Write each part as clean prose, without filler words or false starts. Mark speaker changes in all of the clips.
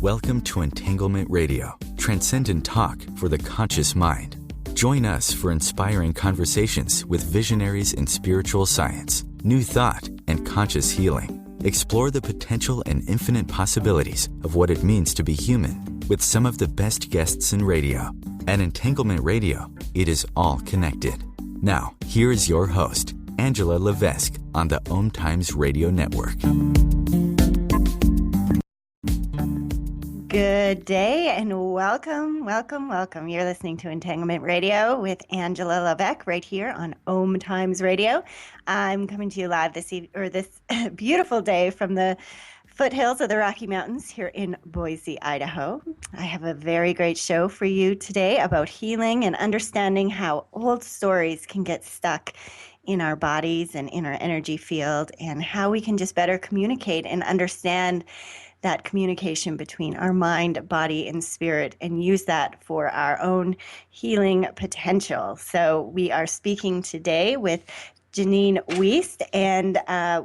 Speaker 1: Welcome to Entanglement Radio, transcendent talk for the conscious mind. Join us for inspiring conversations with visionaries in spiritual science, new thought, and conscious healing. Explore the potential and infinite possibilities of what it means to be human with some of the best guests in radio. At Entanglement Radio, it is all connected. Now, here is your host, Angela Levesque, on the Om Times Radio Network.
Speaker 2: Good day and welcome. You're listening to Entanglement Radio with Angela Levesque right here on Om Times Radio. I'm coming to you live this beautiful day from the foothills of the Rocky Mountains here in Boise, Idaho. I have a very great show for you today about healing and understanding how old stories can get stuck in our bodies and in our energy field, and how we can just better communicate and understand that communication between our mind, body, and spirit, and use that for our own healing potential. So we are speaking today with Jeannine Wiest, and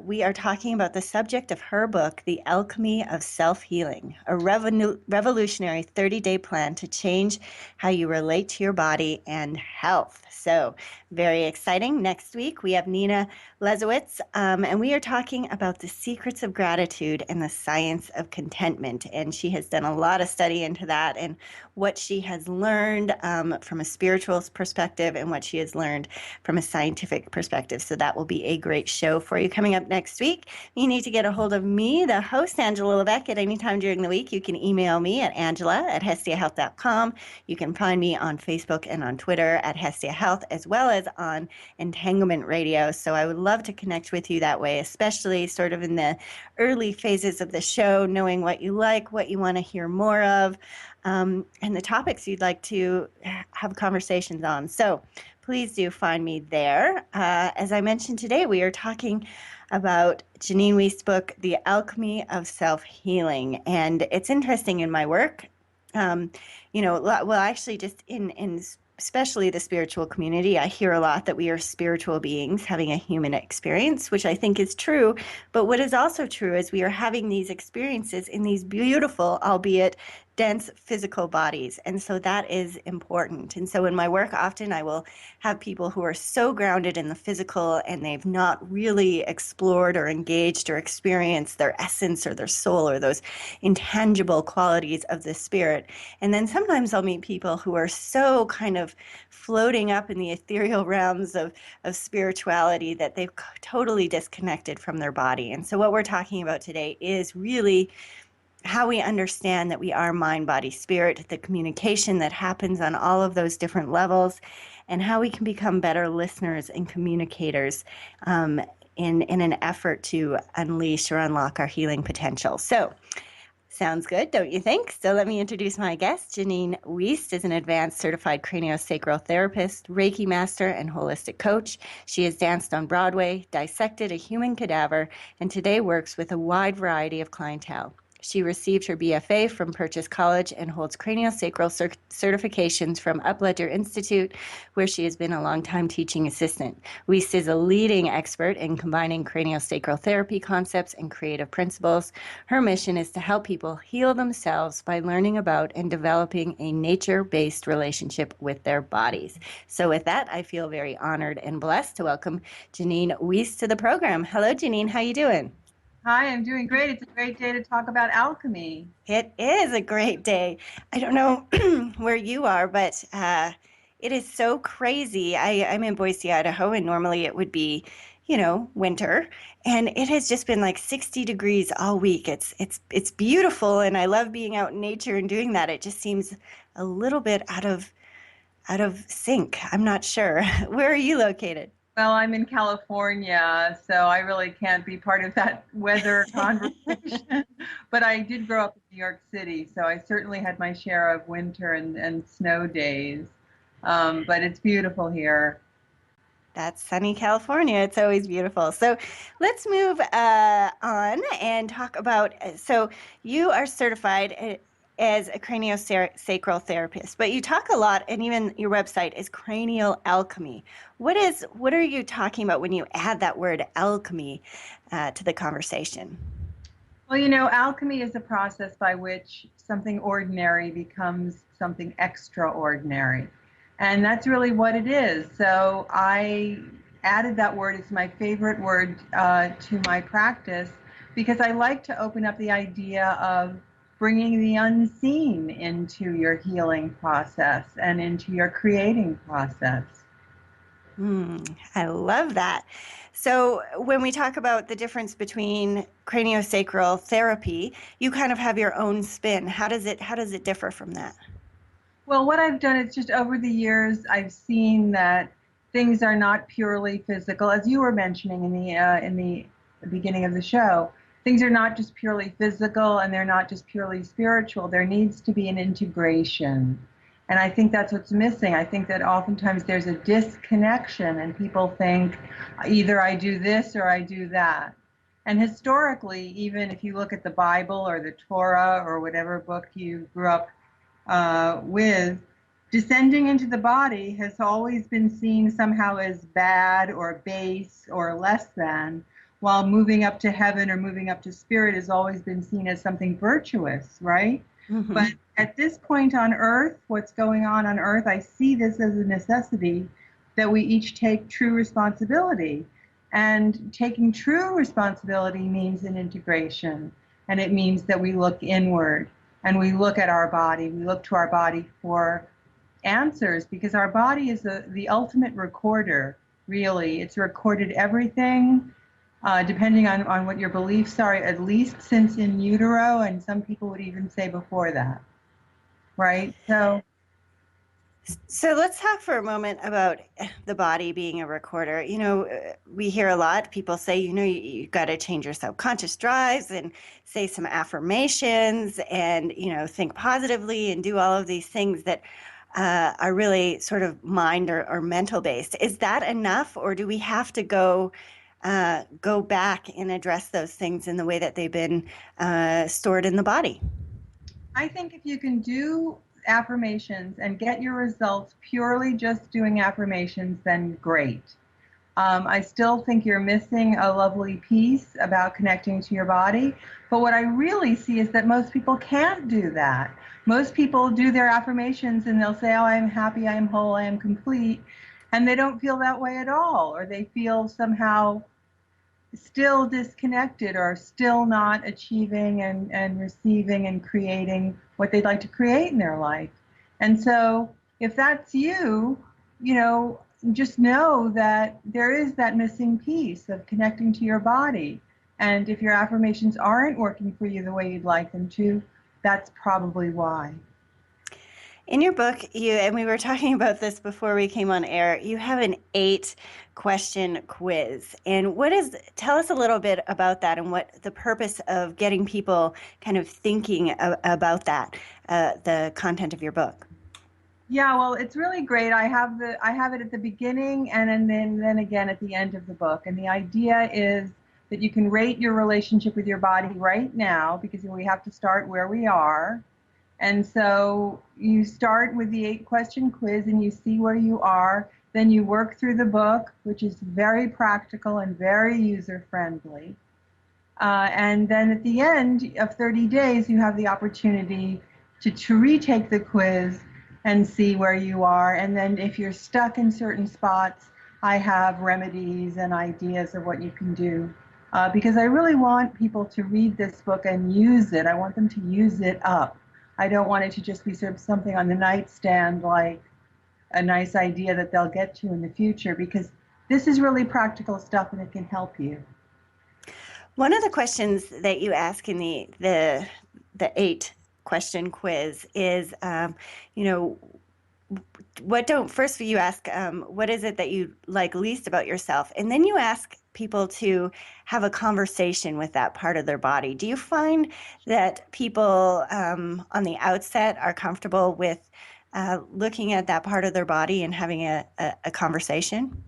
Speaker 2: we are talking about the subject of her book, The Alchemy of Self-Healing, a revolutionary 30-day plan to change how you relate to your body and health. So very exciting. Next week, we have Nina Lesowitz, and we are talking about the secrets of gratitude and the science of contentment. And she has done a lot of study into that and what she has learned from a spiritual perspective and what she has learned from a scientific perspective. So that will be a great show for you coming up next week. You need to get a hold of me, the host, Angela Levesque, at any time during the week. You can email me at angela@hestiahealth.com. You can find me on Facebook and on Twitter at Hestia Health, as well as on Entanglement Radio. So I would love to connect with you that way, especially sort of in the early phases of the show, knowing what you like, what you want to hear more of, and the topics you'd like to have conversations on. So please do find me there. As I mentioned today, we are talking about Jeannine Wiest's book, The Alchemy of Self-Healing. And it's interesting in my work, actually just in especially the spiritual community, I hear a lot that we are spiritual beings having a human experience, which I think is true. But what is also true is we are having these experiences in these beautiful, albeit dense physical bodies. And so that is important. And so in my work, often I will have people who are so grounded in the physical and they've not really explored or engaged or experienced their essence or their soul or those intangible qualities of the spirit. And then sometimes I'll meet people who are so kind of floating up in the ethereal realms of spirituality that they've totally disconnected from their body. And so what we're talking about today is really how we understand that we are mind, body, spirit, the communication that happens on all of those different levels, and how we can become better listeners and communicators in an effort to unleash or unlock our healing potential. So, sounds good, don't you think? So let me introduce my guest. Jeannine Wiest is an advanced certified craniosacral therapist, Reiki master, and holistic coach. She has danced on Broadway, dissected a human cadaver, and today works with a wide variety of clientele. She received her BFA from Purchase College and holds craniosacral certifications from Upledger Institute, where she has been a longtime teaching assistant. Wiest is a leading expert in combining craniosacral therapy concepts and creative principles. Her mission is to help people heal themselves by learning about and developing a nature-based relationship with their bodies. So with that, I feel very honored and blessed to welcome Jeannine Wiest to the program. Hello, Jeannine. How you doing?
Speaker 3: Hi, I'm doing great. It's a great day to talk about alchemy.
Speaker 2: It is a great day. I don't know where you are, but it is so crazy. I'm in Boise, Idaho, and normally it would be, winter. And it has just been like 60 degrees all week. It's beautiful, and I love being out in nature and doing that. It just seems a little bit out of sync. I'm not sure. Where are you located?
Speaker 3: Well, I'm in California, so I really can't be part of that weather conversation. But I did grow up in New York City, so I certainly had my share of winter and snow days. But it's beautiful here.
Speaker 2: That's sunny California. It's always beautiful. So let's move on and talk about, so you are certified as a craniosacral therapist, but you talk a lot, and even your website is cranial alchemy. What are you talking about when you add that word alchemy to the conversation?
Speaker 3: Well, you know, alchemy is a process by which something ordinary becomes something extraordinary. And that's really what it is. So I added that word. It's my favorite word to my practice because I like to open up the idea of bringing the unseen into your healing process and into your creating process.
Speaker 2: I love that. So when we talk about the difference between craniosacral therapy, you kind of have your own spin. How does it differ from that?
Speaker 3: Well, what I've done is just over the years, I've seen that things are not purely physical, as you were mentioning in the beginning of the show. Things are not just purely physical, and they're not just purely spiritual. There needs to be an integration, and I think that's what's missing. I think that oftentimes there's a disconnection, and people think either I do this or I do that. And historically, even if you look at the Bible or the Torah or whatever book you grew up with, descending into the body has always been seen somehow as bad or base or less than, while moving up to heaven or moving up to spirit has always been seen as something virtuous, right?
Speaker 2: Mm-hmm.
Speaker 3: But at this point on earth, what's going on earth, I see this as a necessity that we each take true responsibility. And taking true responsibility means an integration, and it means that we look inward and we look at our body. We look to our body for answers because our body is the ultimate recorder, really. It's recorded everything, depending on what your beliefs are, at least since in utero, and some people would even say before that, right?
Speaker 2: So let's talk for a moment about the body being a recorder. We hear a lot, people say, you got to change your subconscious drives and say some affirmations and, think positively and do all of these things that are really sort of mind or mental based. Is that enough, or do we have to go back and address those things in the way that they've been stored in the body?
Speaker 3: I think if you can do affirmations and get your results purely just doing affirmations, then great. I still think you're missing a lovely piece about connecting to your body. But what I really see is that most people can't do that. Most people do their affirmations and they'll say, oh, I am happy, I am whole, I am complete. And they don't feel that way at all, or they feel somehow still disconnected or still not achieving and receiving and creating what they'd like to create in their life. And so if that's you, just know that there is that missing piece of connecting to your body. And if your affirmations aren't working for you the way you'd like them to, that's probably why.
Speaker 2: In your book, and we were talking about this before we came on air, you have an 8-question quiz. And tell us a little bit about that and what the purpose of getting people kind of thinking about that, the content of your book.
Speaker 3: Yeah, well, it's really great. I have it at the beginning and then again at the end of the book. And the idea is that you can rate your relationship with your body right now, because we have to start where we are. And so you start with the 8-question quiz and you see where you are. Then you work through the book, which is very practical and very user-friendly. And then at the end of 30 days, you have the opportunity to retake the quiz and see where you are. And then if you're stuck in certain spots, I have remedies and ideas of what you can do. Because I really want people to read this book and use it. I want them to use it up. I don't want it to just be sort of something on the nightstand, like a nice idea that they'll get to in the future, because this is really practical stuff and it can help you.
Speaker 2: One of the questions that you ask in the 8-question quiz is, first you ask, what is it that you like least about yourself? And then you ask people to have a conversation with that part of their body. Do you find that people on the outset are comfortable with looking at that part of their body and having a conversation?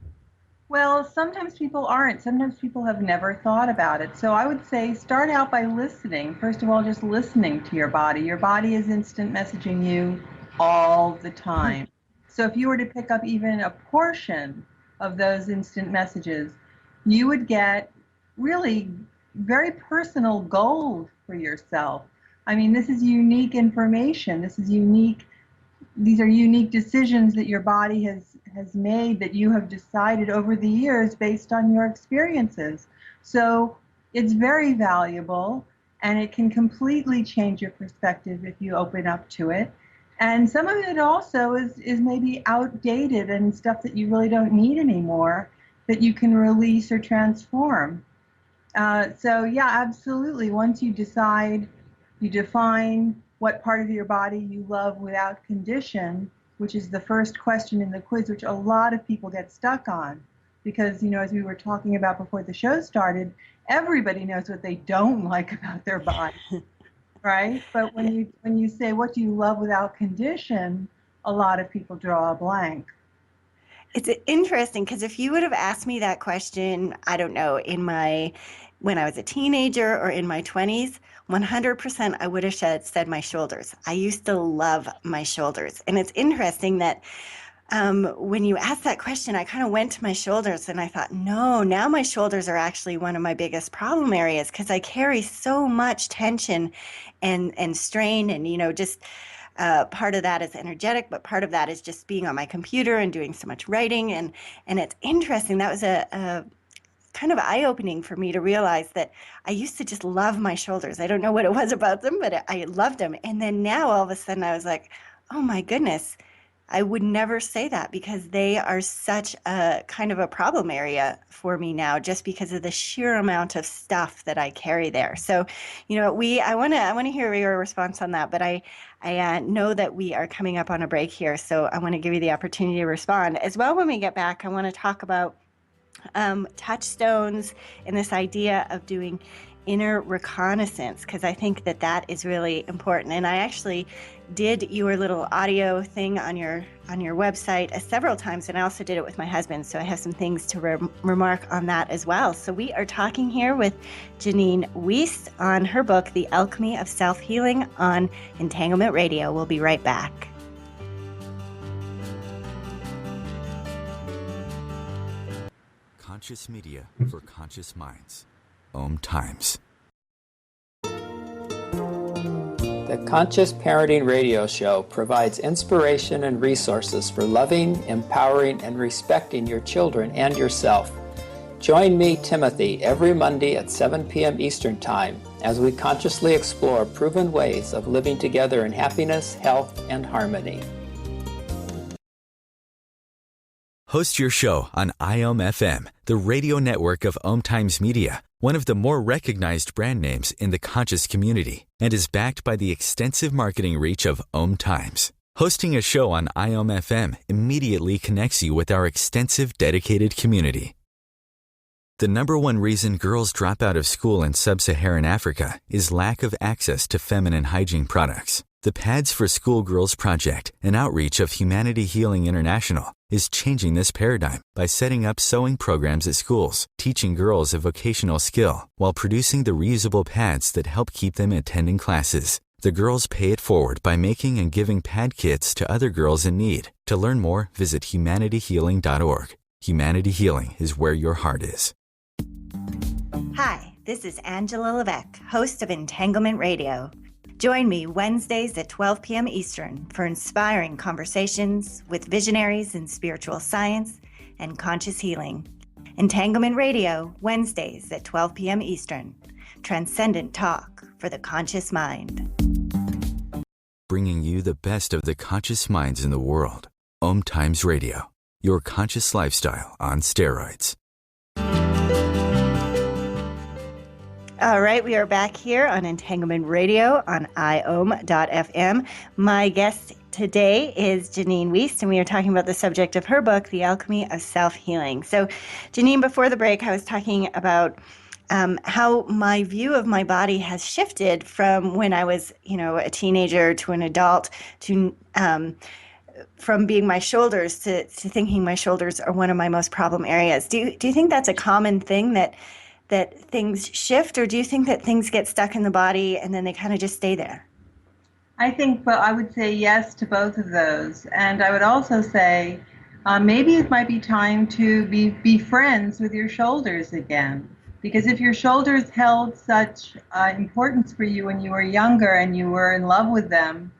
Speaker 3: Well, sometimes people aren't. Sometimes people have never thought about it. So I would say start out by listening. First of all, just listening to your body. Your body is instant messaging you all the time. So if you were to pick up even a portion of those instant messages, you would get really very personal goal for yourself. I mean, this is unique information. These are unique decisions that your body has made, that you have decided over the years based on your experiences. So it's very valuable, and it can completely change your perspective if you open up to it. And some of it also is maybe outdated and stuff that you really don't need anymore, that you can release or transform. So yeah, absolutely. Once you decide, you define what part of your body you love without condition, which is the first question in the quiz, which a lot of people get stuck on. Because, as we were talking about before the show started, everybody knows what they don't like about their body, right? But when you say, what do you love without condition, a lot of people draw a blank.
Speaker 2: It's interesting because if you would have asked me that question, I don't know, when I was a teenager or in my 20s, 100% I would have said my shoulders. I used to love my shoulders. And it's interesting that when you asked that question, I kind of went to my shoulders and I thought, no, now my shoulders are actually one of my biggest problem areas because I carry so much tension and strain and, just part of that is energetic, but part of that is just being on my computer and doing so much writing. And it's interesting. That was a kind of eye-opening for me to realize that I used to just love my shoulders. I don't know what it was about them, but I loved them. And then now all of a sudden I was like, oh my goodness, I would never say that because they are such a kind of a problem area for me now, just because of the sheer amount of stuff that I carry there. So, I want to hear your response on that, but I know that we are coming up on a break here, so I want to give you the opportunity to respond as well. When we get back, I want to talk about touchstones and this idea of doing inner reconnaissance, because I think that is really important. And I actually did your little audio thing on your website several times, and I also did it with my husband, so I have some things to remark on that as well. So we are talking here with Jeannine Wiest on her book, The Alchemy of Self-Healing, on Entanglement Radio. We'll be right back.
Speaker 1: Conscious media for conscious minds. Om Times.
Speaker 4: The Conscious Parenting Radio Show provides inspiration and resources for loving, empowering, and respecting your children and yourself. Join me, Timothy, every Monday at 7 p.m. Eastern Time as we consciously explore proven ways of living together in happiness, health, and harmony.
Speaker 1: Host your show on IOM FM, the radio network of Om Times Media, one of the more recognized brand names in the conscious community, and is backed by the extensive marketing reach of Om Times. Hosting a show on IOM FM immediately connects you with our extensive dedicated community. The number one reason girls drop out of school in sub-Saharan Africa is lack of access to feminine hygiene products. The Pads for Schoolgirls Project, an outreach of Humanity Healing International, is changing this paradigm by setting up sewing programs at schools, teaching girls a vocational skill, while producing the reusable pads that help keep them attending classes. The girls pay it forward by making and giving pad kits to other girls in need. To learn more, visit humanityhealing.org. Humanity Healing is where your heart is.
Speaker 2: Hi, this is Angela Levesque, host of Entanglement Radio. Join me Wednesdays at 12 p.m. Eastern for inspiring conversations with visionaries in spiritual science and conscious healing. Entanglement Radio, Wednesdays at 12 p.m. Eastern. Transcendent talk for the conscious mind.
Speaker 1: Bringing you the best of the conscious minds in the world. Om Times Radio, your conscious lifestyle on steroids.
Speaker 2: All right, we are back here on Entanglement Radio on iom.fm. My guest today is Jeannine Wiest, and we are talking about the subject of her book, The Alchemy of Self-Healing. So, Jeannine, before the break, I was talking about how my view of my body has shifted from when I was, a teenager to an adult to from being my shoulders to thinking my shoulders are one of my most problem areas. Do you think that's a common thing that things shift, or do you think that things get stuck in the body and then they kind of just stay there?
Speaker 3: I think, I would say yes to both of those. And I would also say maybe it might be time to be friends with your shoulders again. Because if your shoulders held such importance for you when you were younger and you were in love with them,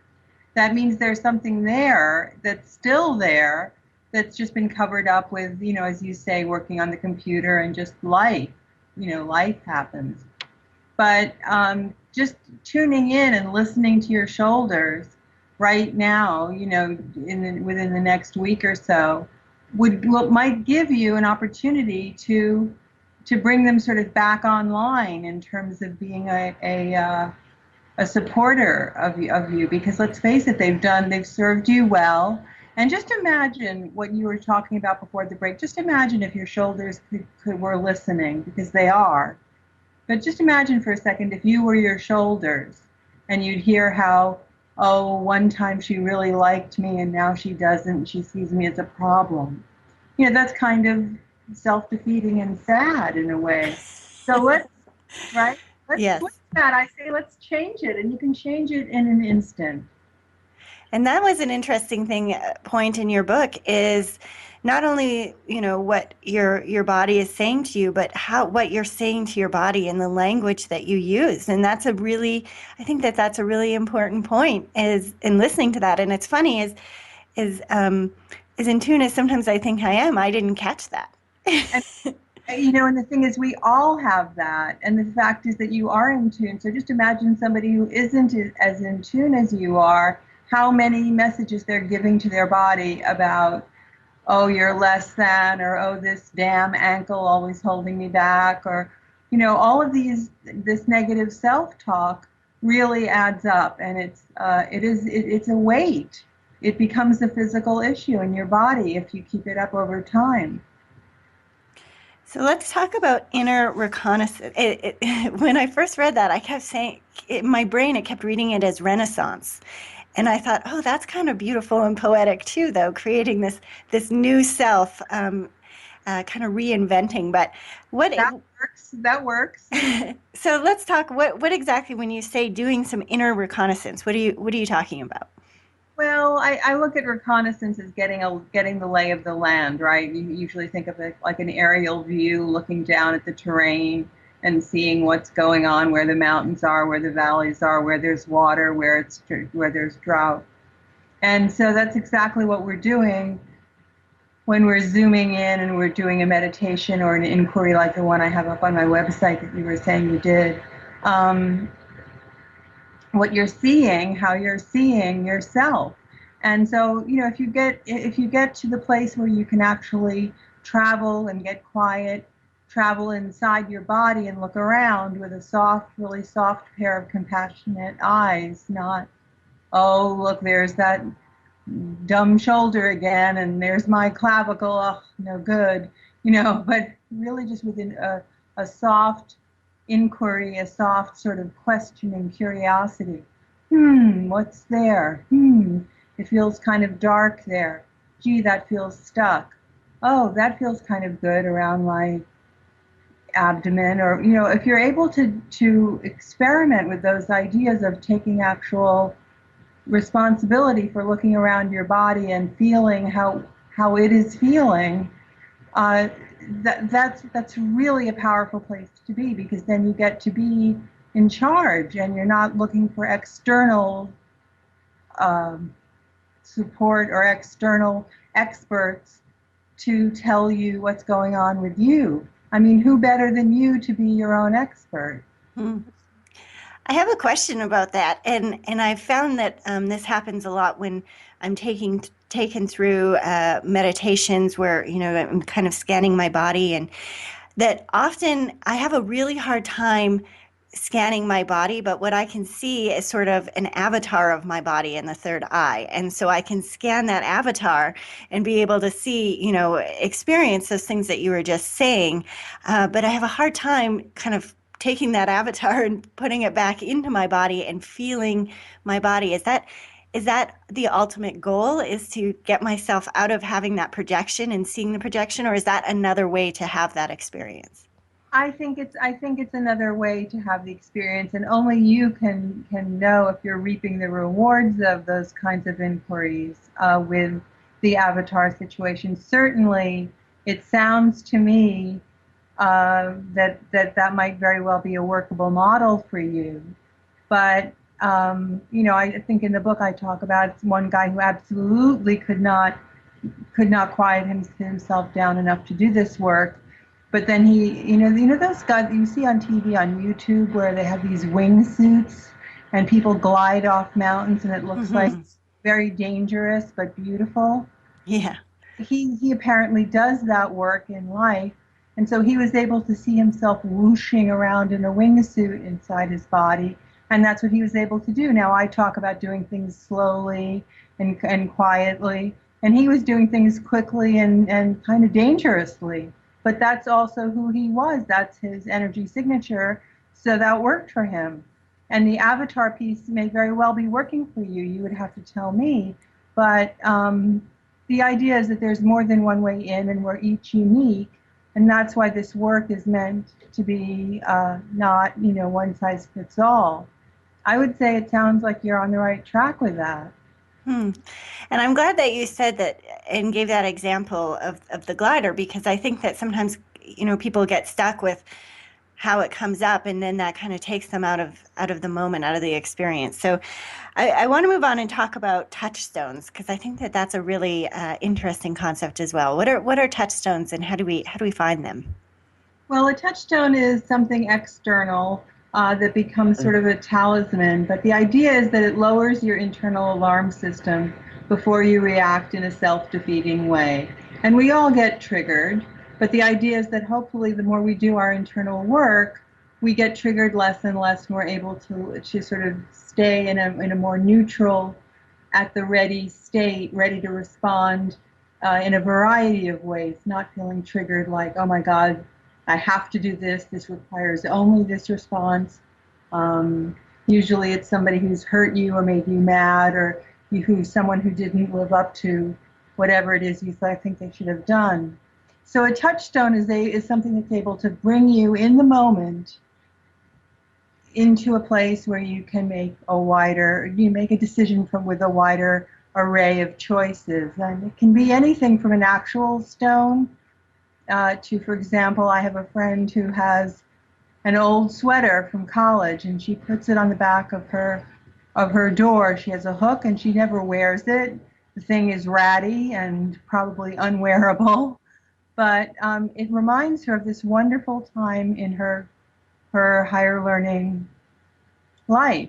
Speaker 3: that means there's something there that's still there that's just been covered up with, as you say, working on the computer and just life. Life happens. But just tuning in and listening to your shoulders right now, within the next week or so, might give you an opportunity to bring them sort of back online in terms of being a supporter of you, because let's face it, they've served you well. And just imagine what you were talking about before the break. Just imagine if your shoulders were listening, because they are. But just imagine for a second if you were your shoulders and you'd hear how, oh, one time she really liked me and now she doesn't. She sees me as a problem. That's kind of self-defeating and sad in a way. So let's
Speaker 2: Yes.
Speaker 3: switch that. I say let's change it, and you can change it in an instant.
Speaker 2: And that was an interesting point in your book, is not only, what your body is saying to you, but what you're saying to your body and the language that you use. And I think that's a really important point, is in listening to that. And it's funny, as in tune as sometimes I think I am, I didn't catch that.
Speaker 3: And the thing is, we all have that. And the fact is that you are in tune. So just imagine somebody who isn't as in tune as you are, how many messages they're giving to their body about, oh, you're less than, or oh, this damn ankle always holding me back, or, all of this negative self-talk really adds up. And it's a weight. It becomes a physical issue in your body if you keep it up over time.
Speaker 2: So let's talk about inner reconnaissance. When I first read that, I kept saying, in my brain, it kept reading it as Renaissance. And I thought, oh, that's kind of beautiful and poetic too, though, creating this new self, kind of reinventing. But
Speaker 3: that works.
Speaker 2: So let's talk. What exactly, when you say doing some inner reconnaissance, what are you talking about?
Speaker 3: Well, I look at reconnaissance as getting the lay of the land, right? You usually think of it like an aerial view, looking down at the terrain and seeing what's going on, where the mountains are, where the valleys are, where there's water, where there's drought. And so that's exactly what we're doing when we're zooming in and we're doing a meditation or an inquiry like the one I have up on my website that you were saying you did. What you're seeing, how you're seeing yourself. And so, if you get to the place where you can actually travel and get quiet, travel inside your body and look around with a really soft pair of compassionate eyes, not, oh, look, there's that dumb shoulder again, and there's my clavicle, oh, no good, but really just within a soft inquiry, a soft sort of questioning curiosity. What's there? It feels kind of dark there. Gee, that feels stuck. Oh, that feels kind of good around my abdomen. Or, if you're able to experiment with those ideas of taking actual responsibility for looking around your body and feeling how it is feeling, that's really a powerful place to be, because then you get to be in charge and you're not looking for external support or external experts to tell you what's going on with you. I mean, who better than you to be your own expert?
Speaker 2: I have a question about that, and I've found that this happens a lot when I'm taken through meditations where I'm kind of scanning my body, and that often I have a really hard time scanning my body, but what I can see is sort of an avatar of my body in the third eye, and so I can scan that avatar and be able to see, experience those things that you were just saying, but I have a hard time kind of taking that avatar and putting it back into my body and feeling my body. Is that the ultimate goal, is to get myself out of having that projection and seeing the projection, or is that another way to have that experience?
Speaker 3: I think it's another way to have the experience, and only you can know if you're reaping the rewards of those kinds of inquiries with the avatar situation. Certainly, it sounds to me that might very well be a workable model for you. But I think in the book I talk about one guy who absolutely could not quiet himself down enough to do this work. But then he, those guys you see on TV, on YouTube, where they have these wingsuits and people glide off mountains and it looks like very dangerous but beautiful.
Speaker 2: Yeah.
Speaker 3: He apparently does that work in life. And so he was able to see himself whooshing around in a wingsuit inside his body. And that's what he was able to do. Now, I talk about doing things slowly and quietly. And he was doing things quickly and kind of dangerously. But that's also who he was. That's his energy signature. So that worked for him. And the avatar piece may very well be working for you. You would have to tell me. But the idea is that there's more than one way in, and we're each unique. And that's why this work is meant to be not, one size fits all. I would say it sounds like you're on the right track with that.
Speaker 2: And I'm glad that you said that and gave that example of the glider, because I think that sometimes, people get stuck with how it comes up, and then that kind of takes them out of the moment, out of the experience. So I want to move on and talk about touchstones, because I think that that's a really interesting concept as well. What are touchstones, and how do we find them?
Speaker 3: Well, a touchstone is something external that becomes sort of a talisman, but the idea is that it lowers your internal alarm system before you react in a self-defeating way. And we all get triggered, but the idea is that hopefully the more we do our internal work, we get triggered less and less, and we're able to sort of stay in a more neutral, at the ready state, ready to respond in a variety of ways, not feeling triggered like, oh my God, I have to do this. This requires only this response. Usually it's somebody who's hurt you or made you mad, or someone who didn't live up to whatever it is you think they should have done. So a touchstone is something that's able to bring you in the moment into a place where you can make a decision with a wider array of choices. And it can be anything from an actual stone to, for example, I have a friend who has an old sweater from college, and she puts it on the back of her door. She has a hook, and she never wears it. The thing is ratty and probably unwearable, but it reminds her of this wonderful time in her higher learning life.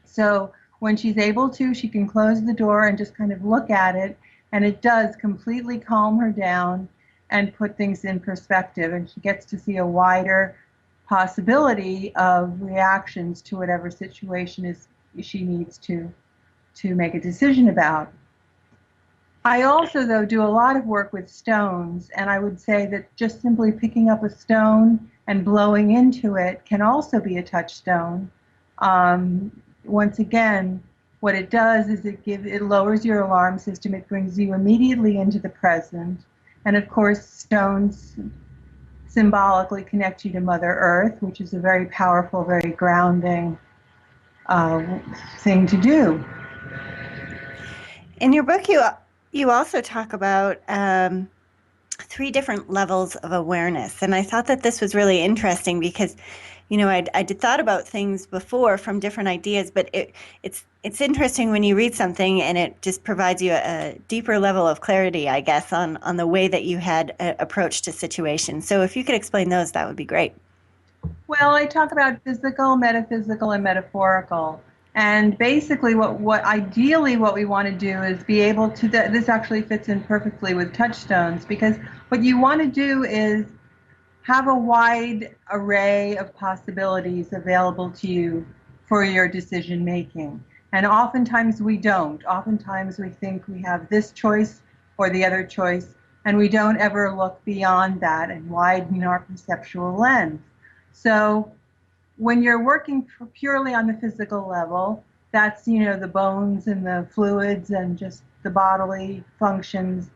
Speaker 3: So when she's able to, she can close the door and just kind of look at it, and it does completely calm her down and put things in perspective, and she gets to see a wider possibility of reactions to whatever situation she needs to make a decision about. I also, though, do a lot of work with stones, and I would say that just simply picking up a stone and blowing into it can also be a touchstone. Once again, what it does is it lowers your alarm system. It brings you immediately into the present. And of course, stones symbolically connect you to Mother Earth, which is a very powerful, very grounding thing to do.
Speaker 2: In your book, you also talk about 3 different levels of awareness, and I thought that this was really interesting because, I'd thought about things before from different ideas, but it's interesting when you read something and it just provides you a deeper level of clarity, I guess, on the way that you had approached a situation. So if you could explain those, that would be great.
Speaker 3: Well, I talk about physical, metaphysical, and metaphorical. And basically what ideally what we want to do is be able to, this actually fits in perfectly with touchstones, because what you want to do is have a wide array of possibilities available to you for your decision making. And oftentimes we don't. Oftentimes we think we have this choice or the other choice, and we don't ever look beyond that and widen our perceptual lens. So when you're working purely on the physical level, that's, the bones and the fluids and just the bodily functions,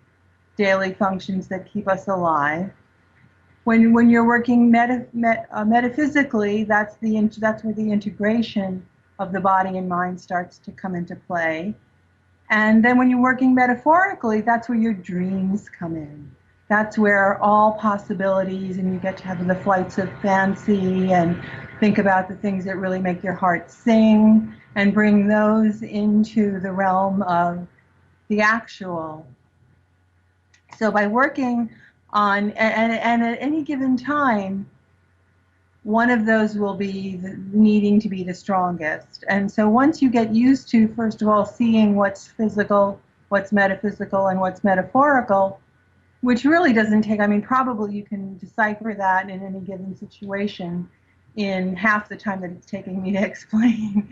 Speaker 3: daily functions that keep us alive. When you're working metaphysically, that's where the integration of the body and mind starts to come into play. And then when you're working metaphorically, that's where your dreams come in. that's where all possibilities, and you get to have the flights of fancy and think about the things that really make your heart sing and bring those into the realm of the actual. So by working on, and at any given time, one of those will be needing to be the strongest. And so once you get used to, first of all, seeing what's physical, what's metaphysical, and what's metaphorical, which really doesn't take, I mean, probably you can decipher that in any given situation in half the time that it's taking me to explain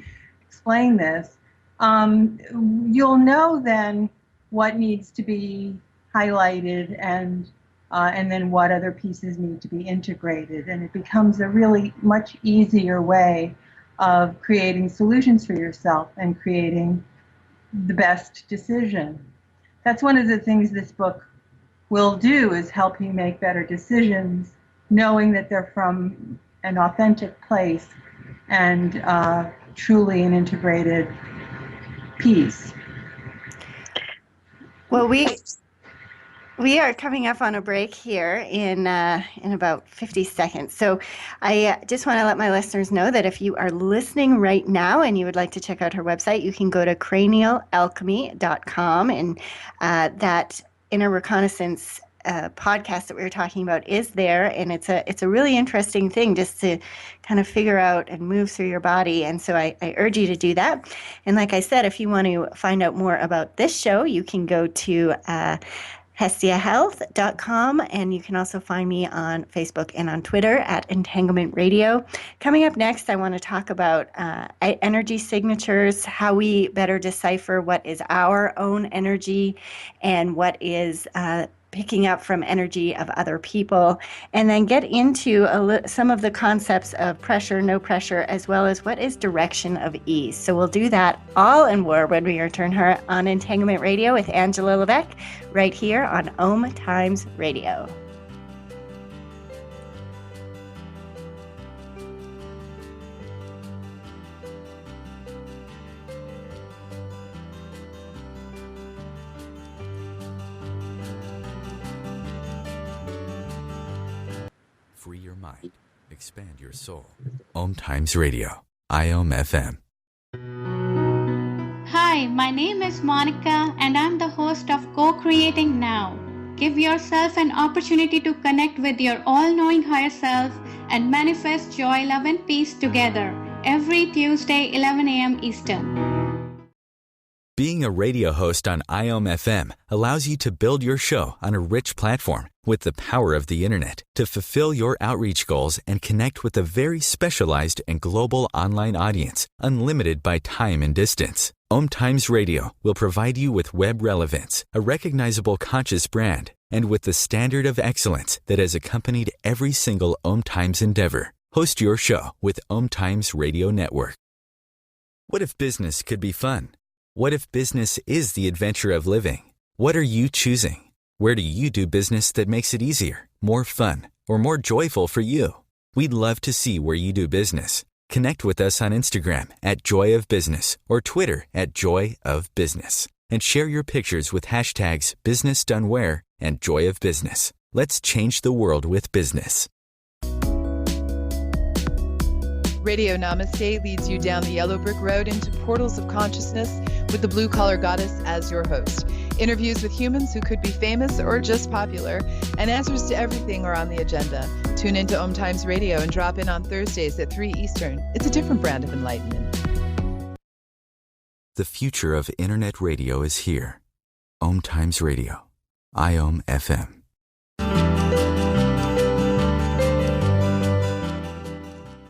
Speaker 3: this. You'll know then what needs to be highlighted and then what other pieces need to be integrated. And it becomes a really much easier way of creating solutions for yourself and creating the best decision. That's one of the things this book will do, is help you make better decisions, knowing that they're from an authentic place and truly an integrated piece.
Speaker 2: Well, we are coming up on a break here in about 50 seconds. So I just want to let my listeners know that if you are listening right now and you would like to check out her website, you can go to craniosalchemy.com, and that inner reconnaissance podcast that we were talking about is there, and it's a really interesting thing just to kind of figure out and move through your body. And so I urge you to do that. And like I said, if you want to find out more about this show, you can go to hestiahealth.com, and you can also find me on Facebook and on Twitter at Entanglement Radio. Coming up next, I want to talk about energy signatures, how we better decipher what is our own energy and what is picking up from energy of other people, and then get into some of the concepts of pressure, no pressure, as well as what is direction of ease. So we'll do that all and more when we return here on Entanglement Radio with Angela Levesque, right here on Om Times Radio.
Speaker 1: Free your mind. Expand your soul. Om Times Radio. IOM FM.
Speaker 5: Hi, my name is Monica and I'm the host of Co-Creating Now. Give yourself an opportunity to connect with your all-knowing higher self and manifest joy, love and peace together every Tuesday, 11 a.m. Eastern.
Speaker 1: Being a radio host on IOM FM allows you to build your show on a rich platform with the power of the internet to fulfill your outreach goals and connect with a very specialized and global online audience, unlimited by time and distance. Om Times Radio will provide you with web relevance, a recognizable conscious brand, and with the standard of excellence that has accompanied every single Om Times endeavor. Host your show with Om Times Radio Network. What if business could be fun? What if business is the adventure of living? What are you choosing? Where do you do business that makes it easier, more fun, or more joyful for you? We'd love to see where you do business. Connect with us on Instagram at Joy of Business or Twitter at Joy of Business, and share your pictures with hashtags BusinessDoneWhere and Joy of Business. Let's change the world with business.
Speaker 6: Radio Namaste leads you down the yellow brick road into portals of consciousness with the blue collar goddess as your host. Interviews with humans who could be famous or just popular, and answers to everything are on the agenda. Tune into Om Times Radio and drop in on Thursdays at 3 Eastern. It's a different brand of enlightenment.
Speaker 1: The future of internet radio is here. Om Times Radio. IOM FM.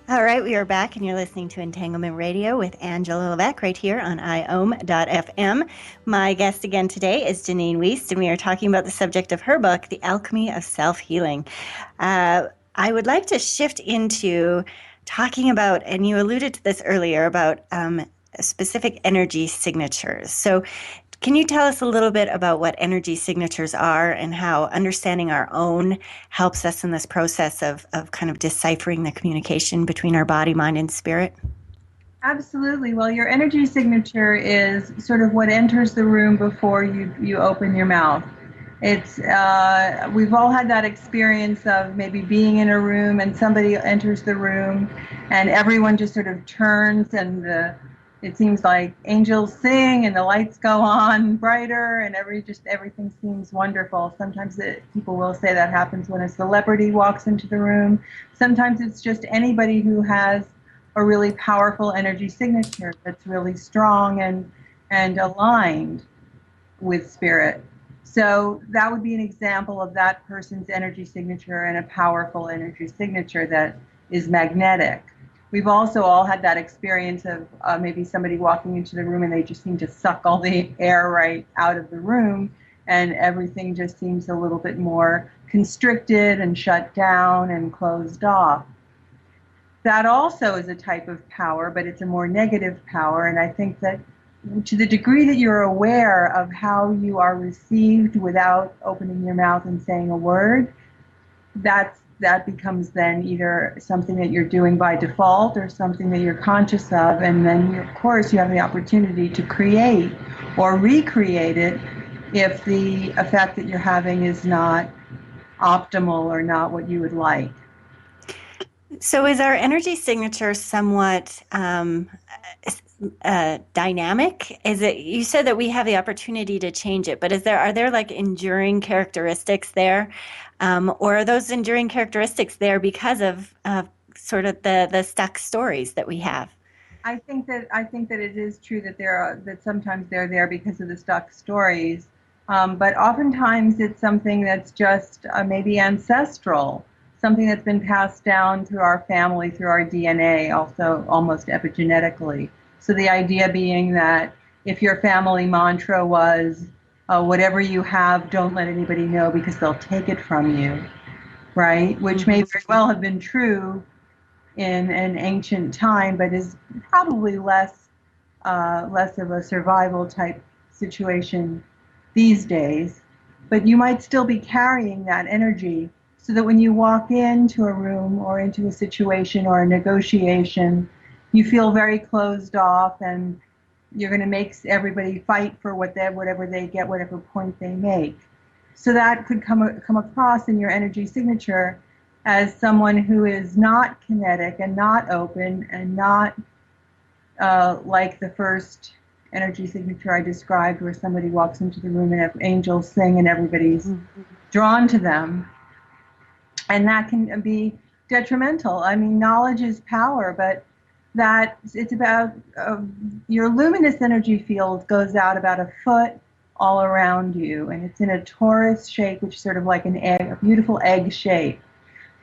Speaker 2: All right, we are back, and you're listening to Entanglement Radio with Angela Levesque right here on IOM.FM. My guest again today is Jeannine Wiest, and we are talking about the subject of her book, The Alchemy of Self-Healing. I would like to shift into talking about, and you alluded to this earlier, about specific energy signatures. So can you tell us a little bit about what energy signatures are and how understanding our own helps us in this process of kind of deciphering the communication between our body, mind, and spirit?
Speaker 3: Absolutely. Well, your energy signature is sort of what enters the room before you open your mouth. It's we've all had that experience of maybe being in a room and somebody enters the room and everyone just sort of turns and it seems like angels sing and the lights go on brighter and everything seems wonderful. Sometimes people will say that happens when a celebrity walks into the room. Sometimes it's just anybody who has a really powerful energy signature that's really strong and aligned with spirit. So that would be an example of that person's energy signature and a powerful energy signature that is magnetic. We've also all had that experience of maybe somebody walking into the room and they just seem to suck all the air right out of the room and everything just seems a little bit more constricted and shut down and closed off. That also is a type of power, but it's a more negative power, and I think that to the degree that you're aware of how you are received without opening your mouth and saying a word, that becomes then either something that you're doing by default or something that you're conscious of, and then of course you have the opportunity to create or recreate it if the effect that you're having is not optimal or not what you would like.
Speaker 2: So is our energy signature somewhat dynamic? Is it? You said that we have the opportunity to change it, but are there like enduring characteristics there, or are those enduring characteristics there because of sort of the stuck stories that we have?
Speaker 3: I think that it is true that sometimes they're there because of the stuck stories, but oftentimes it's something that's just maybe ancestral. Something that's been passed down through our family, through our DNA, also almost epigenetically. So the idea being that if your family mantra was, whatever you have, don't let anybody know because they'll take it from you, right? Which may very well have been true in an ancient time, but is probably less of a survival type situation these days. But you might still be carrying that energy, so that when you walk into a room or into a situation or a negotiation, you feel very closed off and you're going to make everybody fight for whatever they get, whatever point they make. So that could come across in your energy signature as someone who is not kinetic and not open and not like the first energy signature I described, where somebody walks into the room and angels sing and everybody's drawn to them. And that can be detrimental. I mean, knowledge is power, but it's about your luminous energy field goes out about a foot all around you, and it's in a torus shape, which is sort of like an egg, a beautiful egg shape.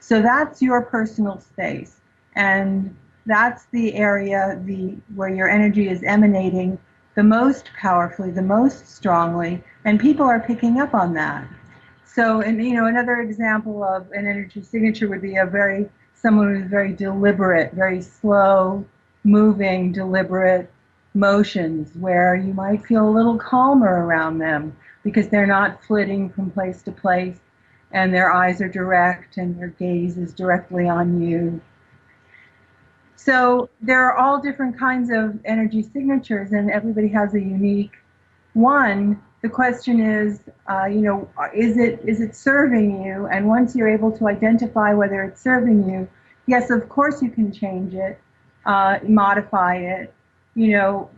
Speaker 3: So that's your personal space, and that's the area where your energy is emanating the most powerfully, the most strongly, and people are picking up on that. So, and another example of an energy signature would be someone who's very deliberate, very slow moving, deliberate motions, where you might feel a little calmer around them because they're not flitting from place to place and their eyes are direct and their gaze is directly on you. So there are all different kinds of energy signatures and everybody has a unique one. The question is, is it serving you? And once you're able to identify whether it's serving you, yes, of course you can change it, modify it.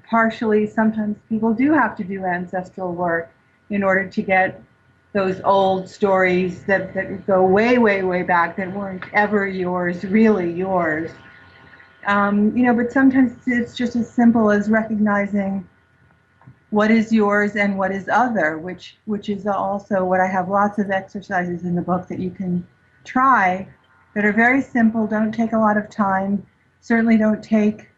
Speaker 3: Partially, sometimes people do have to do ancestral work in order to get those old stories that go way, way, way back that weren't ever really yours. But sometimes it's just as simple as recognizing what is yours and what is other, which is also what I have lots of exercises in the book that you can try that are very simple, don't take a lot of time, certainly don't take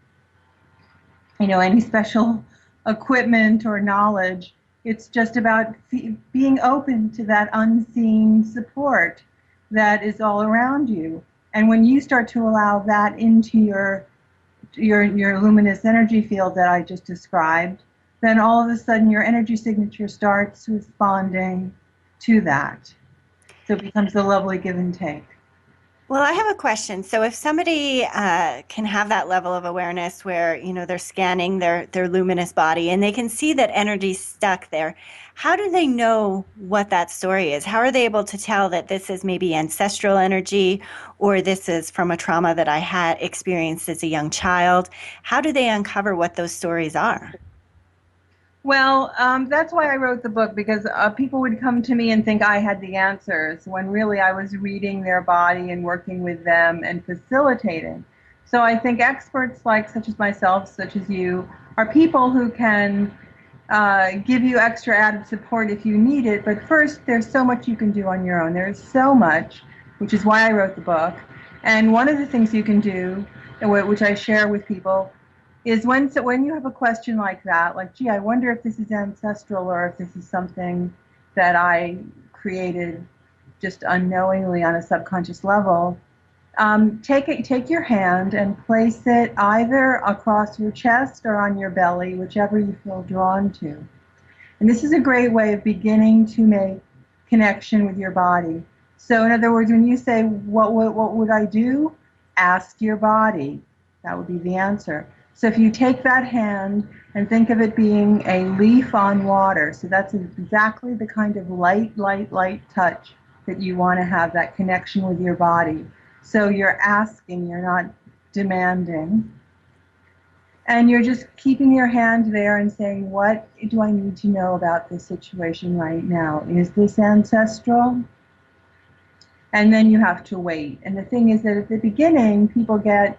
Speaker 3: any special equipment or knowledge. It's just about being open to that unseen support that is all around you. And when you start to allow that into your luminous energy field that I just described, then all of a sudden your energy signature starts responding to that. So it becomes a lovely give and take.
Speaker 2: Well, I have a question. So if somebody can have that level of awareness where, they're scanning their luminous body and they can see that energy's stuck there, how do they know what that story is? How are they able to tell that this is maybe ancestral energy or this is from a trauma that I had experienced as a young child? How do they uncover what those stories are?
Speaker 3: Well, that's why I wrote the book, because people would come to me and think I had the answers when really I was reading their body and working with them and facilitating. So I think experts like such as myself, such as you, are people who can give you extra added support if you need it. But first, there's so much you can do on your own. There's so much, which is why I wrote the book. And one of the things you can do, which I share with people, is when you have a question like that, like, gee, I wonder if this is ancestral or if this is something that I created just unknowingly on a subconscious level. Take your hand and place it either across your chest or on your belly, whichever you feel drawn to. And this is a great way of beginning to make connection with your body. So in other words, when you say, what would I do? Ask your body. That would be the answer. So if you take that hand and think of it being a leaf on water, so that's exactly the kind of light touch that you want to have, that connection with your body. So you're asking, you're not demanding. And you're just keeping your hand there and saying, what do I need to know about this situation right now? Is this ancestral? And then you have to wait. And the thing is that at the beginning, people get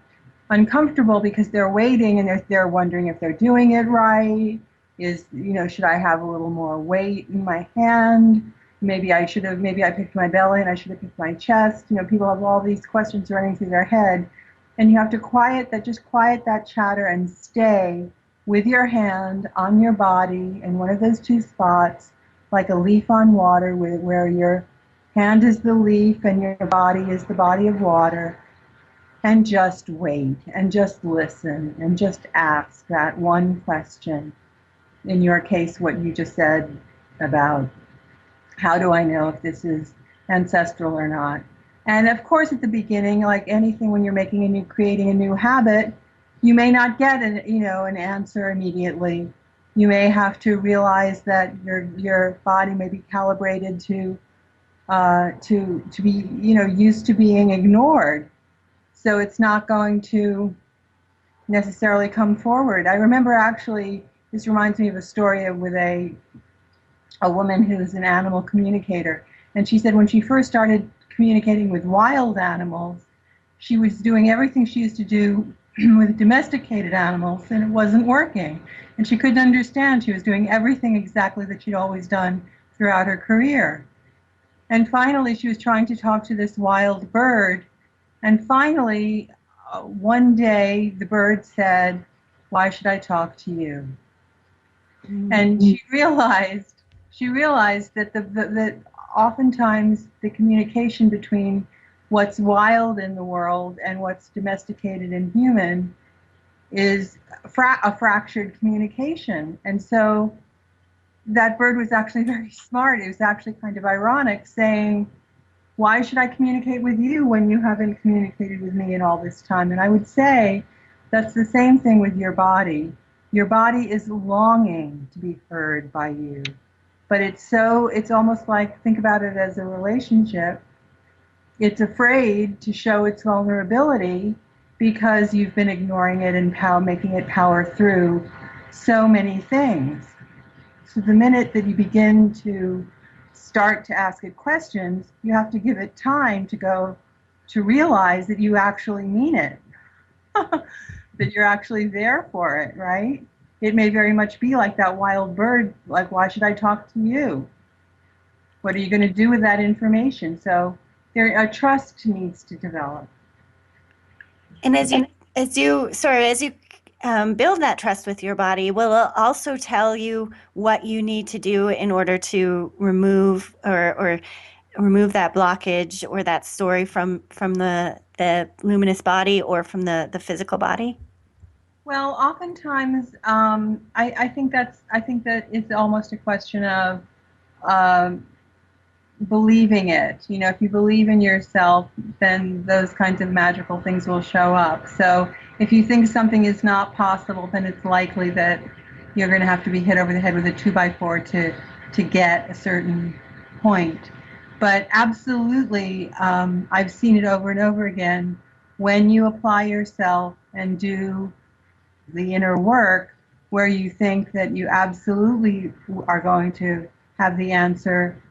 Speaker 3: uncomfortable because they're waiting and they're wondering if they're doing it right. Should I have a little more weight in my hand? Maybe I picked my belly and I should have picked my chest. People have all these questions running through their head. And you have to quiet that chatter and stay with your hand on your body in one of those two spots, like a leaf on water, where your hand is the leaf and your body is the body of water. And just wait and just listen and just ask that one question. In your case, what you just said about how do I know if this is ancestral or not? And of course, at the beginning, like anything, when you're creating a new habit, you may not get an answer immediately. You may have to realize that your body may be calibrated to be used to being ignored. So it's not going to necessarily come forward. I remember actually, this reminds me of a story with a woman who's an animal communicator. And she said when she first started communicating with wild animals, she was doing everything she used to do with domesticated animals, and it wasn't working. And she couldn't understand. She was doing everything exactly that she'd always done throughout her career. And finally, she was trying to talk to this wild bird. And finally, one day, the bird said, "Why should I talk to you?" Mm-hmm. And she realized that that oftentimes the communication between what's wild in the world and what's domesticated and human is a fractured communication. And so that bird was actually very smart. It was actually kind of ironic, saying, "Why should I communicate with you when you haven't communicated with me in all this time?" And I would say that's the same thing with your body. Your body is longing to be heard by you. But it's almost like, think about it as a relationship. It's afraid to show its vulnerability because you've been ignoring it and making it power through so many things. So the minute that you begin to start to ask it questions, you have to give it time to realize that you actually mean it, that you're actually there for it, right? It may very much be like that wild bird, like, "Why should I talk to you? What are you going to do with that information?" So a trust needs to develop.
Speaker 2: And as you build that trust with your body, will it also tell you what you need to do in order to remove or remove that blockage or that story from the luminous body or from the physical body?
Speaker 3: Well, oftentimes, I think that it's almost a question of believing it. If you believe in yourself, then those kinds of magical things will show up. So if you think something is not possible, then it's likely that you're going to have to be hit over the head with a 2x4 to get a certain point. But absolutely, I've seen it over and over again. When you apply yourself and do the inner work, where you think that you absolutely are going to have the answer,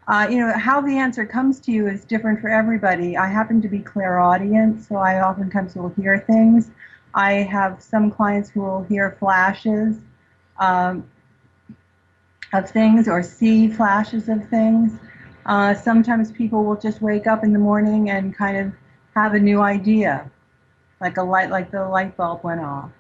Speaker 3: how the answer comes to you is different for everybody. I happen to be clairaudient, so I oftentimes will hear things. I have some clients who will hear flashes of things or see flashes of things. Sometimes people will just wake up in the morning and kind of have a new idea, like the light bulb went off.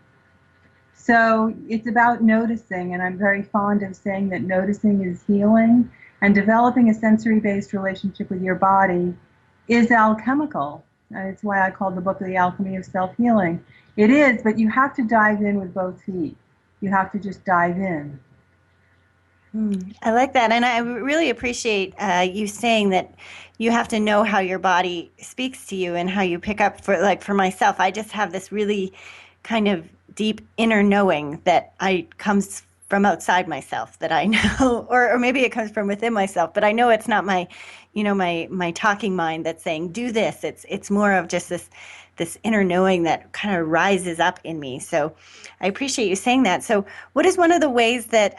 Speaker 3: So it's about noticing, and I'm very fond of saying that noticing is healing, and developing a sensory-based relationship with your body is alchemical. And it's why I called the book The Alchemy of Self-Healing. It is, but you have to dive in with both feet. You have to just dive in.
Speaker 2: I like that. And I really appreciate you saying that you have to know how your body speaks to you and how you pick up. For myself, I just have this really kind of deep inner knowing that comes from outside myself, that I know, or maybe it comes from within myself, but I know it's not my talking mind that's saying, do this. It's more of just this inner knowing that kind of rises up in me. So I appreciate you saying that. So what is one of the ways that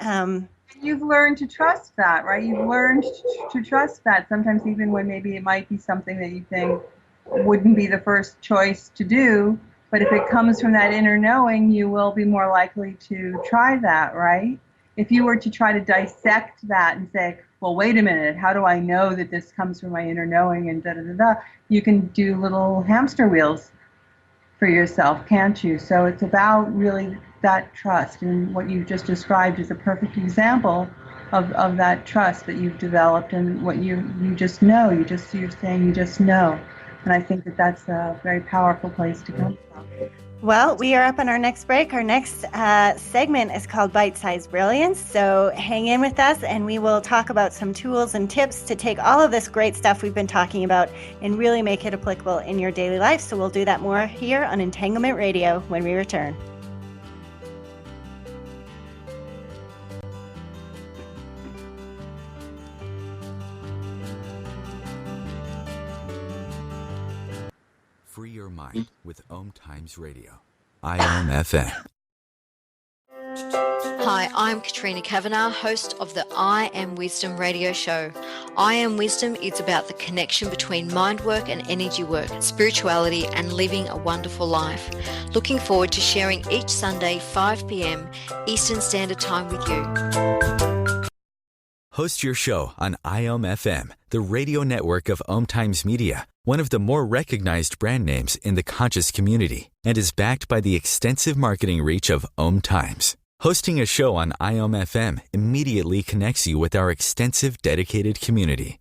Speaker 3: you've learned to trust that, right? You've learned to trust that, sometimes even when maybe it might be something that you think wouldn't be the first choice to do, but if it comes from that inner knowing, you will be more likely to try that, right? If you were to try to dissect that and say, well, wait a minute, how do I know that this comes from my inner knowing and da-da-da-da, you can do little hamster wheels for yourself, can't you? So it's about really that trust, and what you just described is a perfect example of that trust that you've developed and what you just know. You're saying you just know. And I think that that's a very powerful place to come from.
Speaker 2: Well, we are up on our next break. Our next segment is called Bite-Sized Brilliance. So hang in with us, and we will talk about some tools and tips to take all of this great stuff we've been talking about and really make it applicable in your daily life. So we'll do that more here on Entanglement Radio when we return.
Speaker 1: Free your mind with Om Times Radio. IOM FM.
Speaker 7: Hi, I'm Katrina Kavanagh, host of the I Am Wisdom radio show. I Am Wisdom is about the connection between mind work and energy work, spirituality, and living a wonderful life. Looking forward to sharing each Sunday, 5 p.m. Eastern Standard Time with you.
Speaker 1: Host your show on IOM FM, the radio network of Om Times Media, one of the more recognized brand names in the conscious community, and is backed by the extensive marketing reach of Om Times. Hosting a show on IOM FM immediately connects you with our extensive dedicated community.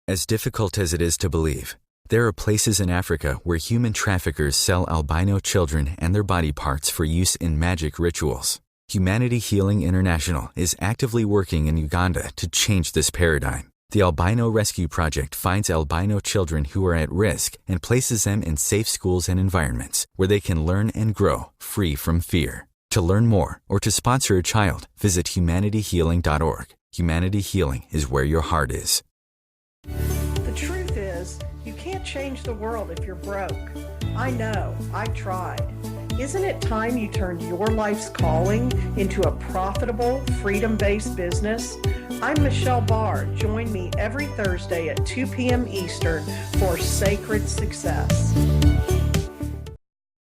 Speaker 1: As difficult as it is to believe, there are places in Africa where human traffickers sell albino children and their body parts for use in magic rituals. Humanity Healing International is actively working in Uganda to change this paradigm. The Albino Rescue Project finds albino children who are at risk and places them in safe schools and environments where they can learn and grow free from fear. To learn more or to sponsor a child, visit humanityhealing.org. Humanity Healing is where your heart is.
Speaker 8: The truth is, you can't change the world if you're broke. I know, I tried. Isn't it time you turned your life's calling into a profitable, freedom-based business? I'm Michelle Barr. Join me every Thursday at 2 p.m. Eastern for Sacred Success.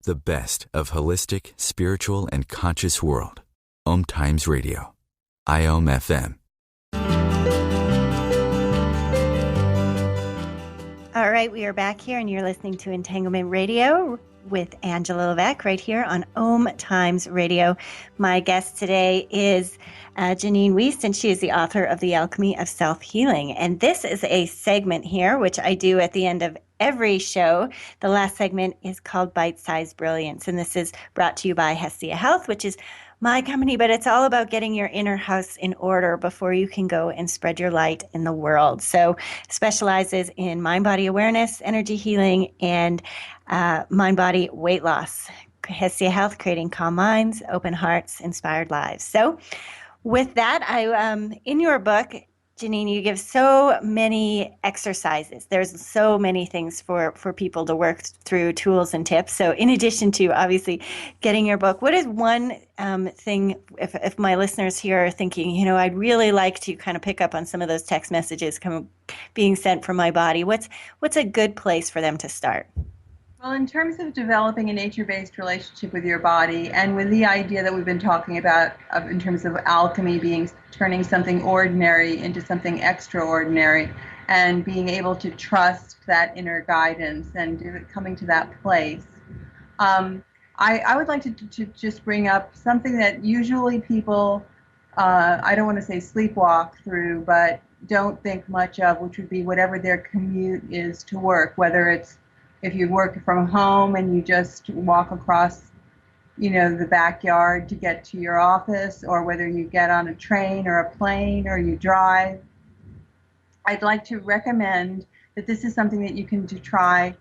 Speaker 1: The best of holistic, spiritual, and conscious world. Om Times Radio. IOM FM.
Speaker 2: All right, we are back here, and you're listening to Entanglement Radio with Angela Levesque right here on Om Times Radio. My guest today is Jeannine Wiest, and she is the author of The Alchemy of Self-Healing. And this is a segment here, which I do at the end of every show. The last segment is called Bite-Sized Brilliance, and this is brought to you by Hestia Health, which is my company, but it's all about getting your inner house in order before you can go and spread your light in the world. So specializes in mind-body awareness, energy healing, and mind-body weight loss. Hestia Health, creating calm minds, open hearts, inspired lives. So with that, in your book, Jeannine, you give so many exercises. There's so many things for people to work through, tools and tips. So in addition to obviously getting your book, what is one thing, if my listeners here are thinking, I'd really like to kind of pick up on some of those text messages being sent from my body, what's a good place for them to start?
Speaker 3: Well, in terms of developing a nature-based relationship with your body, and with the idea that we've been talking about in terms of alchemy being turning something ordinary into something extraordinary, and being able to trust that inner guidance and coming to that place, I would like to just bring up something that usually people, I don't want to say sleepwalk through, but don't think much of, which would be whatever their commute is to work, whether it's if you work from home and you just walk across, the backyard to get to your office, or whether you get on a train or a plane or you drive. I'd like to recommend that this is something that you can try,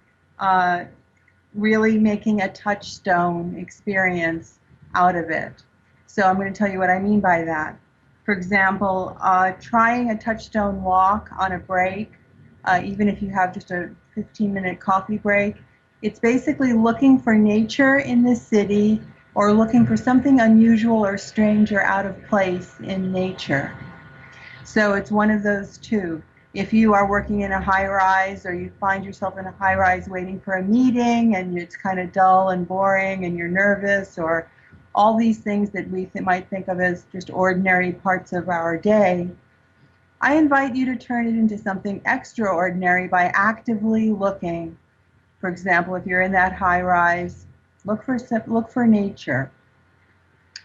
Speaker 3: really making a touchstone experience out of it. So I'm going to tell you what I mean by that. For example, trying a touchstone walk on a break, even if you have just a 15-minute coffee break. It's basically looking for nature in the city, or looking for something unusual or strange or out of place in nature. So it's one of those two. If you are working in a high-rise, or you find yourself in a high-rise waiting for a meeting and it's kind of dull and boring and you're nervous, or all these things that we might think of as just ordinary parts of our day, I invite you to turn it into something extraordinary by actively looking. For example, if you're in that high rise, look for nature.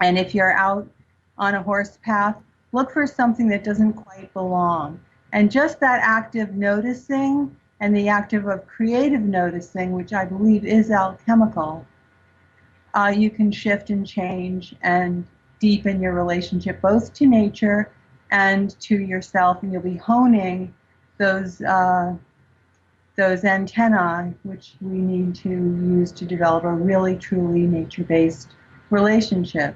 Speaker 3: And if you're out on a horse path, look for something that doesn't quite belong. And just that active noticing and the active of creative noticing, which I believe is alchemical, you can shift and change and deepen your relationship both to nature and to yourself, and you'll be honing those antennae which we need to use to develop a really truly nature-based relationship.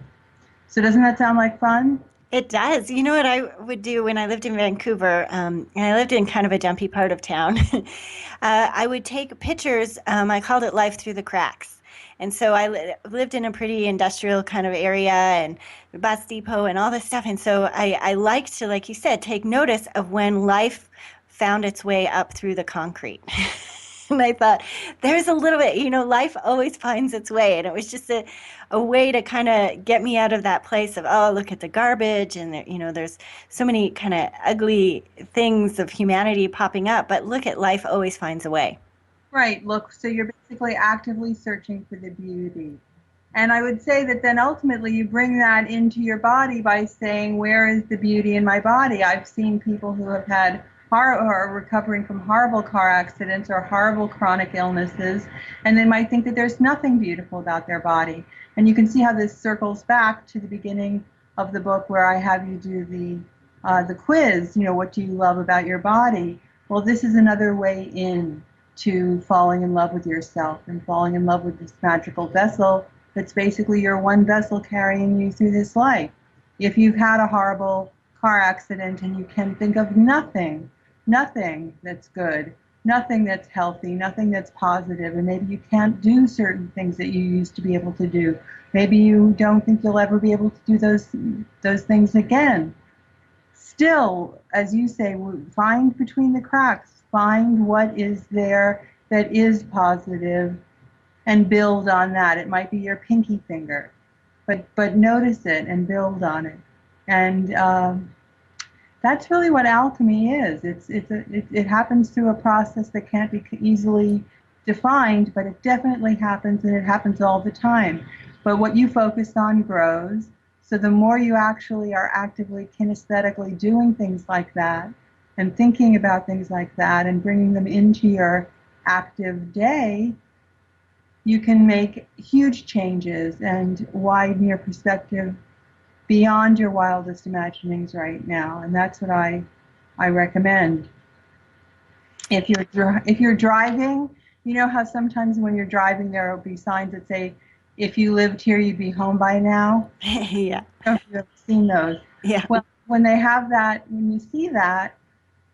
Speaker 3: So doesn't that sound like fun?
Speaker 2: It does. You know what I would do when I lived in Vancouver, and I lived in kind of a dumpy part of town. I would take pictures. I called it Life Through the Cracks. And so I lived in a pretty industrial kind of area, and bus depot and all this stuff. And so I liked to, like you said, take notice of when life found its way up through the concrete. And I thought, there's a little bit, life always finds its way. And it was just a way to kind of get me out of that place of, oh, look at the garbage. And, there's so many kind of ugly things of humanity popping up. But look at life always finds a way.
Speaker 3: Right. Look, so you're basically actively searching for the beauty. And I would say that then ultimately you bring that into your body by saying, where is the beauty in my body? I've seen people who have had or are recovering from horrible car accidents or horrible chronic illnesses, and they might think that there's nothing beautiful about their body. And you can see how this circles back to the beginning of the book, where I have you do the quiz, what do you love about your body? Well, this is another way in to falling in love with yourself and falling in love with this magical vessel that's basically your one vessel carrying you through this life. If you've had a horrible car accident and you can think of nothing that's good, nothing that's healthy, nothing that's positive, and maybe you can't do certain things that you used to be able to do. Maybe you don't think you'll ever be able to do those things again. Still, as you say, find between the cracks. Find what is there that is positive and build on that. It might be your pinky finger, but notice it and build on it. And that's really what alchemy is. It happens through a process that can't be easily defined, but it definitely happens, and it happens all the time. But what you focus on grows. So the more you actually are actively kinesthetically doing things like that, and thinking about things like that and bringing them into your active day, you can make huge changes and widen your perspective beyond your wildest imaginings right now. And that's what I recommend. If you're driving, you know how sometimes when you're driving there will be signs that say, if you lived here, you'd be home by now?
Speaker 2: Yeah.
Speaker 3: I don't know if you've ever seen those.
Speaker 2: Yeah.
Speaker 3: Well, when they have that, when you see that,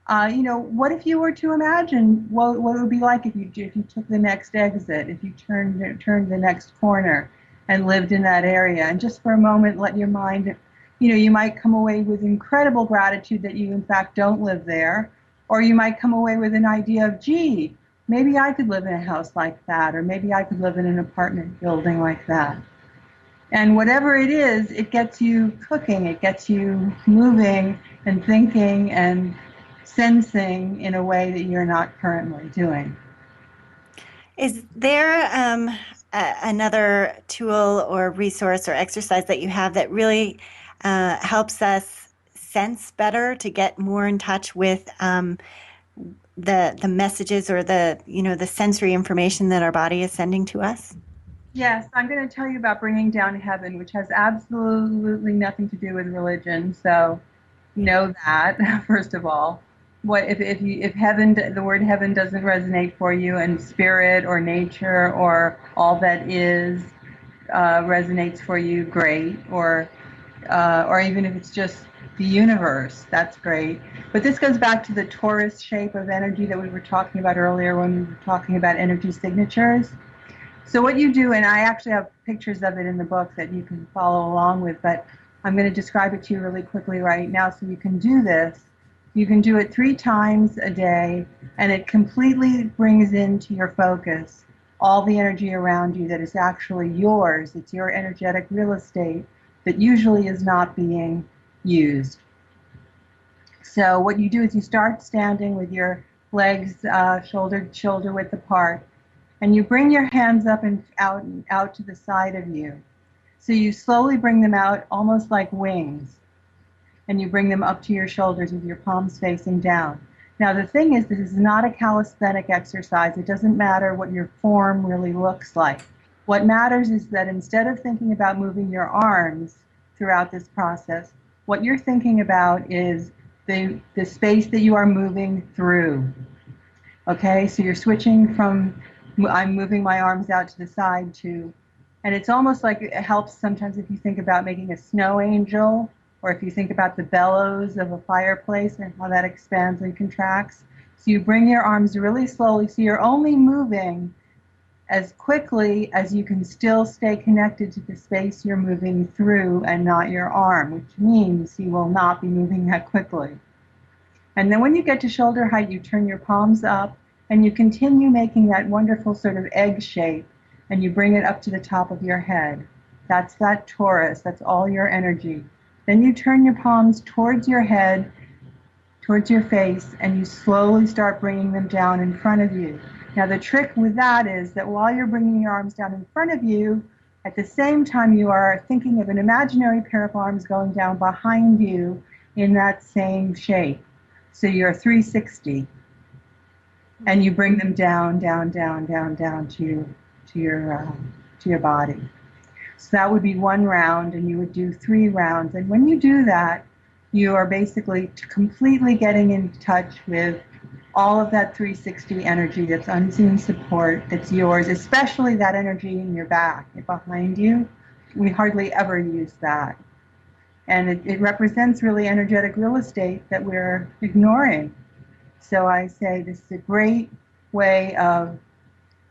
Speaker 3: what if you were to imagine what it would be like if you took the next exit, if you turned the next corner and lived in that area, and just for a moment let your mind, you might come away with incredible gratitude that you in fact don't live there, or you might come away with an idea of, gee, maybe I could live in a house like that, or maybe I could live in an apartment building like that. And whatever it is, it gets you cooking, it gets you moving and thinking and sensing in a way that you're not currently doing.
Speaker 2: Is there another tool or resource or exercise that you have that really helps us sense better, to get more in touch with the messages or the sensory information that our body is sending to us?
Speaker 3: Yes, I'm going to tell you about Bringing Down Heaven, which has absolutely nothing to do with religion. So know that, first of all. What if heaven, the word heaven doesn't resonate for you, and spirit or nature or all that is resonates for you, great. Or even if it's just the universe, that's great. But this goes back to the torus shape of energy that we were talking about earlier when we were talking about energy signatures. So what you do, and I actually have pictures of it in the book that you can follow along with, but I'm going to describe it to you really quickly right now so you can do this. You can do it 3 times a day, and it completely brings into your focus all the energy around you that is actually yours. It's your energetic real estate that usually is not being used. So what you do is you start standing with your legs shoulder to shoulder width apart, and you bring your hands up and out to the side of you. So you slowly bring them out almost like wings, and you bring them up to your shoulders with your palms facing down. Now the thing is, this is not a calisthenic exercise. It doesn't matter what your form really looks like. What matters is that instead of thinking about moving your arms throughout this process, what you're thinking about is the space that you are moving through. Okay, so you're switching from I'm moving my arms out to the side to, and it's almost like it helps sometimes if you think about making a snow angel, or if you think about the bellows of a fireplace and how that expands and contracts. So you bring your arms really slowly, so you're only moving as quickly as you can still stay connected to the space you're moving through and not your arm, which means you will not be moving that quickly. And then when you get to shoulder height, you turn your palms up and you continue making that wonderful sort of egg shape, and you bring it up to the top of your head. That's that torus, that's all your energy. Then you turn your palms towards your head, towards your face, and you slowly start bringing them down in front of you. Now the trick with that is that while you're bringing your arms down in front of you, at the same time you are thinking of an imaginary pair of arms going down behind you in that same shape. So you're 360, and you bring them down, down, down, down, down to your body. So that would be 1 round, and you would do 3 rounds. And when you do that, you are basically completely getting in touch with all of that 360 energy, that's unseen support, that's yours, especially that energy in your back and behind you. We hardly ever use that. And it represents really energetic real estate that we're ignoring. So I say this is a great way of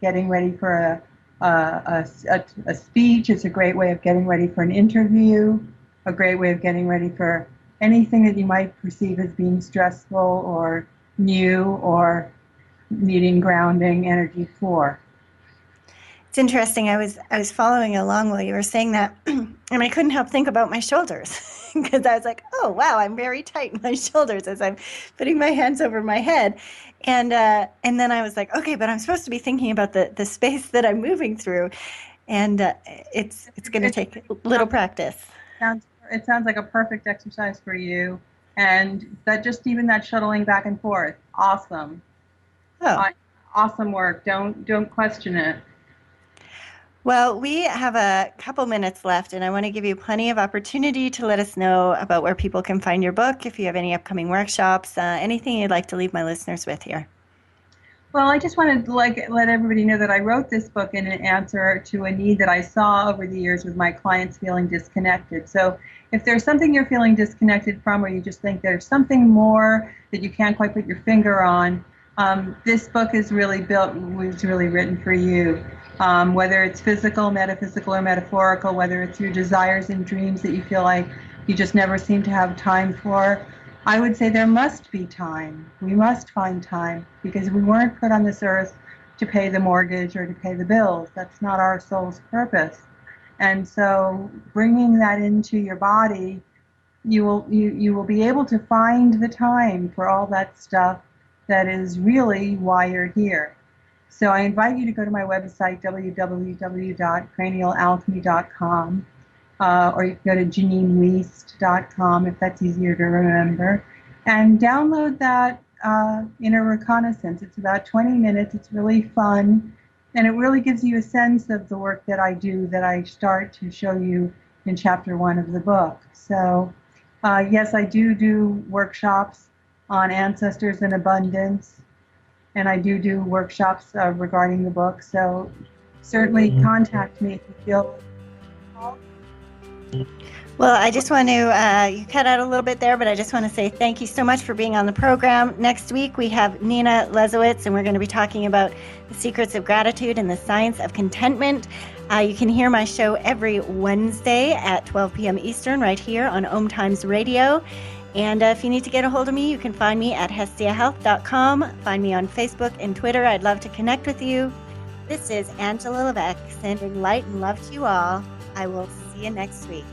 Speaker 3: getting ready for a speech. It's a great way of getting ready for an interview, a great way of getting ready for anything that you might perceive as being stressful or new or needing grounding energy for.
Speaker 2: It's interesting. I was following along while you were saying that, and I couldn't help think about my shoulders because I was like, oh, wow, I'm very tight in my shoulders as I'm putting my hands over my head. And then I was like, okay, but I'm supposed to be thinking about the space that I'm moving through. And it's going to take a little practice.
Speaker 3: It sounds like a perfect exercise for you. And that just even that shuttling back and forth, awesome.
Speaker 2: Oh.
Speaker 3: Awesome work. Don't question it.
Speaker 2: Well, we have a couple minutes left, and I want to give you plenty of opportunity to let us know about where people can find your book, if you have any upcoming workshops, anything you'd like to leave my listeners with here.
Speaker 3: Well, I just wanted to let everybody know that I wrote this book in an answer to a need that I saw over the years with my clients feeling disconnected. So if there's something you're feeling disconnected from, or you just think there's something more that you can't quite put your finger on, this book was really written for you. Whether it's physical, metaphysical, or metaphorical, whether it's your desires and dreams that you feel like you just never seem to have time for, I would say there must be time. We must find time, because we weren't put on this earth to pay the mortgage or to pay the bills. That's not our soul's purpose. And so bringing that into your body, you will be able to find the time for all that stuff that is really why you're here. So I invite you to go to my website, www.craniosalchemy.com. Or you can go to JeannineWiest.com if that's easier to remember, and download that Inner Reconnaissance. It's about 20 minutes. It's really fun, and it really gives you a sense of the work that I do, that I start to show you in chapter 1 of the book. So yes, I do workshops on ancestors and abundance, and I do workshops regarding the book. So certainly contact me if you feel.
Speaker 2: Well, I just want to, you cut out a little bit there, but I just want to say thank you so much for being on the program. Next week, we have Nina Lesowitz, and we're going to be talking about the secrets of gratitude and the science of contentment. You can hear my show every Wednesday at 12 p.m. Eastern right here on Om Times Radio. And if you need to get a hold of me, you can find me at hestiahealth.com. Find me on Facebook and Twitter. I'd love to connect with you. This is Angela Levesque, sending light and love to you all. I will see you next week.